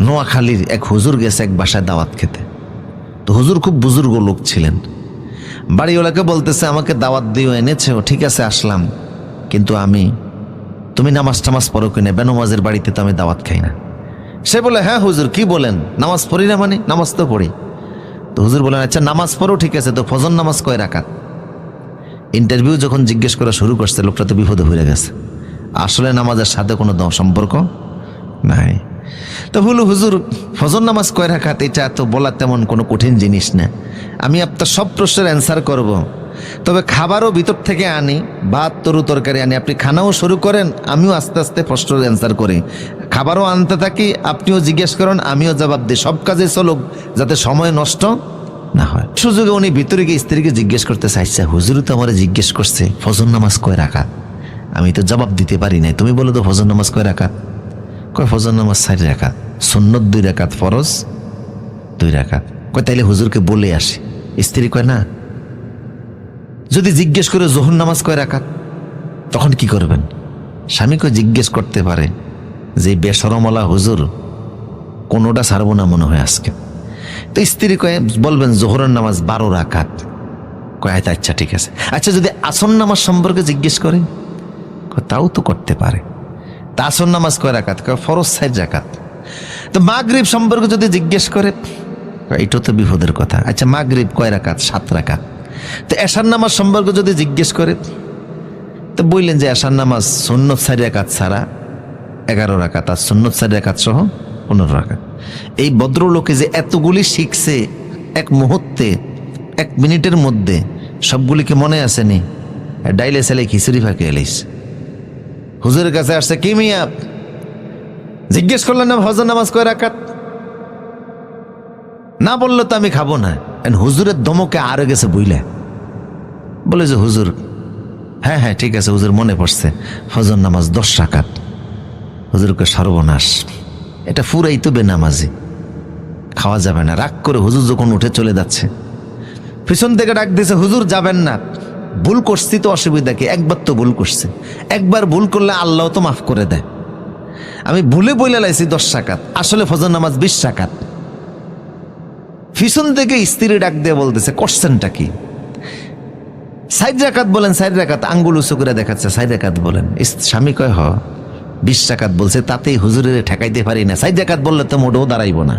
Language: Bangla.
নোয়াখালীর এক হুজুর গেছে এক বাসায় দাওয়াত খেতে। তো হুজুর খুব বুজুর্গ লোক ছিলেন। বাড়িওয়ালাকে বলতেছে আমাকে দাওয়াত দিও, এনেছেও, ঠিক আছে আসলাম, কিন্তু তুমি নামাজ টামাজ পড়ো কিনা? বেনামাজের বাড়িতে তো আমি দাওয়াত খাই না। সে বলে হ্যাঁ হুজুর কি বলেন, নামাজ পড়ি না? মানে নামাজ তো পড়ি। তো হুজুর বলেন আচ্ছা নামাজ পড়ো, ঠিক আছে, তো ফজর নামাজ কয় রাকাত? ইন্টারভিউ যখন জিজ্ঞেস করা শুরু করছে লোকটা তো বিপদে হয়ে গেছে, আসলে নামাজের সাথে কোনো সম্পর্ক নাই। তো বলল হুজুর ফজর নামাজ কয় রাকাত, এটা তো বলা তেমন কোনো কঠিন জিনিস না, আমি আপনার সব প্রশ্নের অ্যান্সার করব, তবে খাবারও ভিতর থেকে আনি, ভাত তরু তরকারি আনি, আপনি খানাও শুরু করেন, আমিও আস্তে আস্তে প্রশ্নের অ্যান্সার করি, খাবারও আনতে থাকি, আপনিও জিজ্ঞেস করেন আমিও জবাব দিই, সব কাজে চলুক যাতে সময় নষ্ট না হয়। সুযোগে উনি ভিতরে গিয়ে স্ত্রীকে জিজ্ঞেস করতে চাইছে, হুজুর তো আমার জিজ্ঞেস করছে ফজর নামাজ কয় রাকাত, আমি তো জবাব দিতে পারি নাই, তুমি বলো তো ফজর নামাজ কয় রাকাত? কয় ফজর নামাজ 4 রাকাত, সুন্নত 2 রাকাত, ফরজ 2 রাকাত। কয় তাইলে হুজুরকে বলে আসি। স্ত্রী কয় না, যদি জিজ্ঞেস করে জোহর নামাজ কয় রাকাত তখন কি করবেন? স্বামী কয় জিজ্ঞেস করতে পারে, যে বেশরমলা হুজুর কোনোটা ছাড়বো না মনে হয় আজকে। তো স্ত্রী কয় বলবেন জোহরের নামাজ 12 রাকাত। কয় আচ্ছা ঠিক আছে। আচ্ছা যদি আসর নামাজ সম্পর্কে জিজ্ঞেস করে? তাও তো করতে পারে। তা আসর নামাজ কয় রাকাত? কয় ফরজ 4 রাকাত। তো মাগরিব সম্পর্কে যদি জিজ্ঞেস করে? এটা তো বিপদের কথা। আচ্ছা মাগরিব কয় রাকাত? 7 রাকাত। তো এশার নামাজ সম্পর্কে যদি জিজ্ঞেস করে? তো বললেন যে এশার নামাজ সুন্নত 4 রাকাত ছাড়া 11 রাকাত, আর সুন্নত 4 রাকাত সহ 15 রাকাত। এই ভদ্রলোকে যে এতগুলি শিখছে এক মুহূর্তে, 1 মিনিটের মধ্যে, সবগুলিকে মনে আসেনি? ডাইলে সেলে খিচুড়ি ফাঁকে এলিস হুজুরের কাছে আসছে, কি মিয়া জিজ্ঞেস করলেন না ফজর নামাজ কয় রাকাত? না বললো তো আমি খাবো না। হুজুরের দমকে আরো গেছে বুঝলে, বলে যে হুজুর হ্যাঁ হ্যাঁ ঠিক আছে হুজুর মনে পড়ছে, ফজর নামাজ 10 রাকাত। হুজুরকে সর্বনাশ, এটা পুরাই তো বেনামাজি, খাওয়া যাবে না। রাগ করে হুজুর যখন উঠে চলে যাচ্ছে, পিছন থেকে ডাক দিয়েছে, হুজুর যাবেন না, ভুল করছি তো অসুবিধা কি, একবার তো ভুল করছে, একবার ভুল করলে আল্লাহ তো মাফ করে দেয়, আমি ভুলে বইলে লাইছি 10 রাকাত, আসলে ফজর নামাজ 20 রাকাত। পিছন থেকে স্ত্রী ডাক দিয়ে বলতেছে কোশ্চেনটা কি? 4 রাকাত বলেন, 4 রাকাত, আঙ্গুল উঁচু করে দেখাচ্ছে 4 রাকাত বলেন। স্বামী কয় 20 রাকাত বলছে, তাতেই হুজুরের ঠেকাইতে পারি না, 4 রাকাত বললে তো মোটেও দাঁড়াইব না।